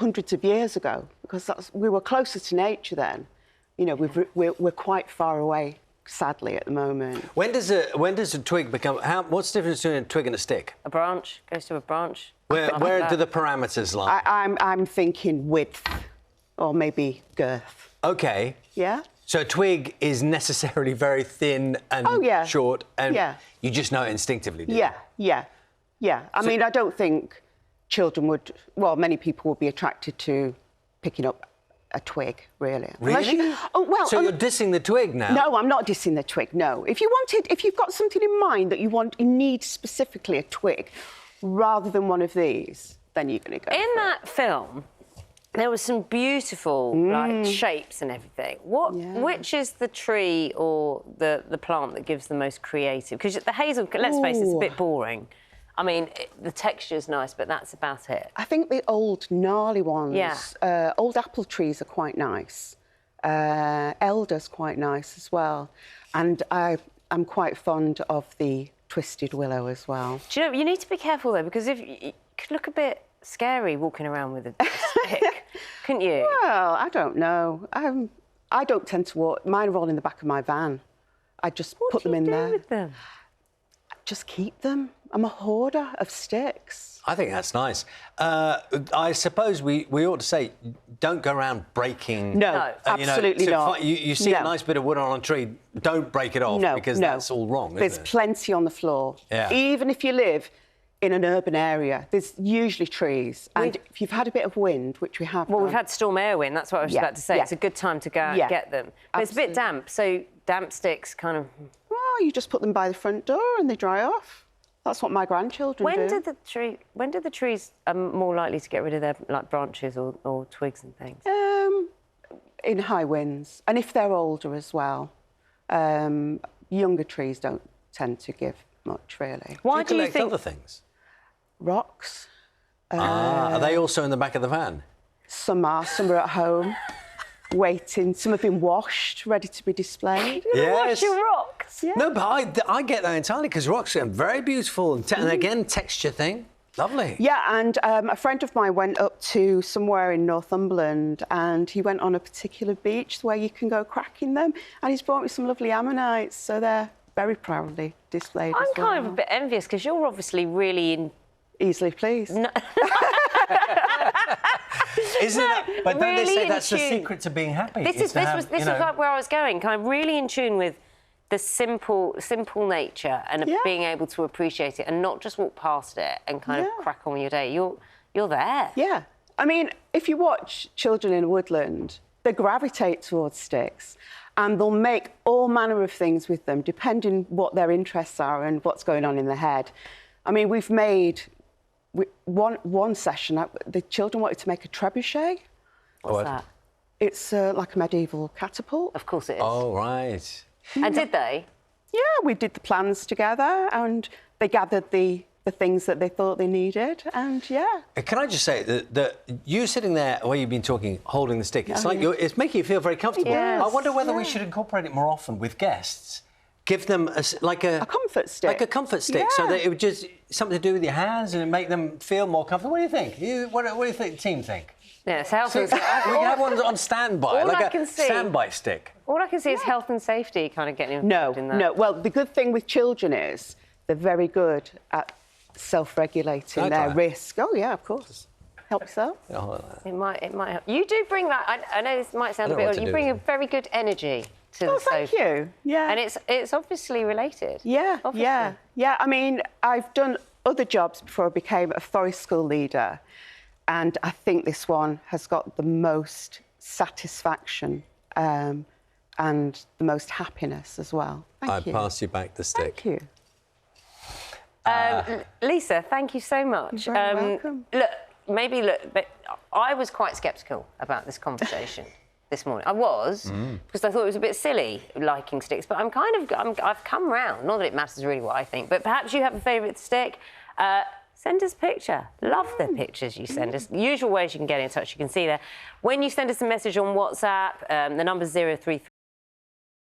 hundreds of years ago, because we were closer to nature then. You know, we're quite far away, sadly, at the moment. When does a twig become? What's the difference between a twig and a stick? A branch goes to a branch. Where do the parameters lie? I'm thinking width, or maybe girth. OK. Yeah. So a twig is necessarily very thin and short, and you just know it instinctively, do you? Yeah. I mean, I don't think children would... Well, many people would be attracted to picking up a twig, really. Really? So you're dissing the twig now? No, I'm not dissing the twig, no. If you've got something in mind that you need specifically a twig, rather than one of these, then you're going to go in that film, there was some beautiful like shapes and everything. Which is the tree or the plant that gives the most creative? Because the hazel, let's face it, it's a bit boring. I mean, the texture's nice, but that's about it. I think the old gnarly ones. Yeah. Old apple trees are quite nice. Elder's quite nice as well. And I'm quite fond of the twisted willow as well. Do you know, you need to be careful, though, because if you could look a bit scary walking around with a stick, couldn't you? Well, I don't know. I don't tend to walk. Mine are all in the back of my van. I just put them in there. What do you do with them? Just keep them. I'm a hoarder of sticks. I think that's nice. I suppose we ought to say, don't go around breaking... No, absolutely not. You see a nice bit of wood on a tree, don't break it off, because that's all wrong, There's isn't it? plenty on the floor. Yeah. Even if you live in an urban area, there's usually trees. And if you've had a bit of wind, which we have... Well, we've had storm air wind, that's what I was about to say. Yeah. It's a good time to go out and get them. But it's a bit damp, so damp sticks kind of... Well, you just put them by the front door and they dry off. That's what my grandchildren do. When do the trees are more likely to get rid of their branches or twigs and things? In high winds, and if they're older as well. Younger trees don't tend to give much, really. Why do you think other things? Rocks. Are they also in the back of the van? Some are at home. Waiting. Some have been washed, ready to be displayed. Wash your rocks. Yeah. No, but I get that entirely, because rocks are very beautiful and again, texture thing. Lovely. Yeah, and a friend of mine went up to somewhere in Northumberland and he went on a particular beach where you can go cracking them, and he's brought me some lovely ammonites, so they're very proudly displayed as well. I'm kind of a bit envious, because you're obviously really... Easily pleased. No. Isn't that? But don't really they say that's the secret to being happy? This is like where I was going, kind of really in tune with the simple nature and being able to appreciate it and not just walk past it and kind of crack on with your day. You're there. Yeah. I mean, if you watch children in a woodland, they gravitate towards sticks and they'll make all manner of things with them, depending what their interests are and what's going on in their head. I mean, we've made... One session, the children wanted to make a trebuchet. What's that? It's like a medieval catapult. Of course it is. Oh, right. And did they? Yeah, we did the plans together and they gathered the things that they thought they needed, and Can I just say that you sitting there where you've been talking, holding the stick, it's it's making you feel very comfortable. Yes. I wonder whether we should incorporate it more often with guests. Give them a comfort stick. Like a comfort stick, so that it would just something to do with your hands and make them feel more comfortable. What do you think? What do you think? The team think? Yeah, it's health and safety. We can have one on standby, like a standby stick. All I can see is health and safety kind of getting involved in that. No. Well, the good thing with children is they're very good at self-regulating their risk. Oh yeah, of course. Help yourself. It might help. You do bring that. I know this might sound a bit odd. You bring a very good energy to the sofa. Thank you. Yeah. And it's obviously related. Yeah. Obviously. Yeah. I mean, I've done other jobs before I became a forest school leader, and I think this one has got the most satisfaction and the most happiness as well. Thank you. I pass you back the stick. Thank you. Lisa, thank you so much. You're very welcome. But I was quite sceptical about this conversation this morning. I was, because I thought it was a bit silly liking sticks, but I've come round. Not that it matters really what I think, but perhaps you have a favourite stick. Send us a picture. Love the pictures you send us. The usual ways you can get in touch, you can see there. When you send us a message on WhatsApp, the number's 033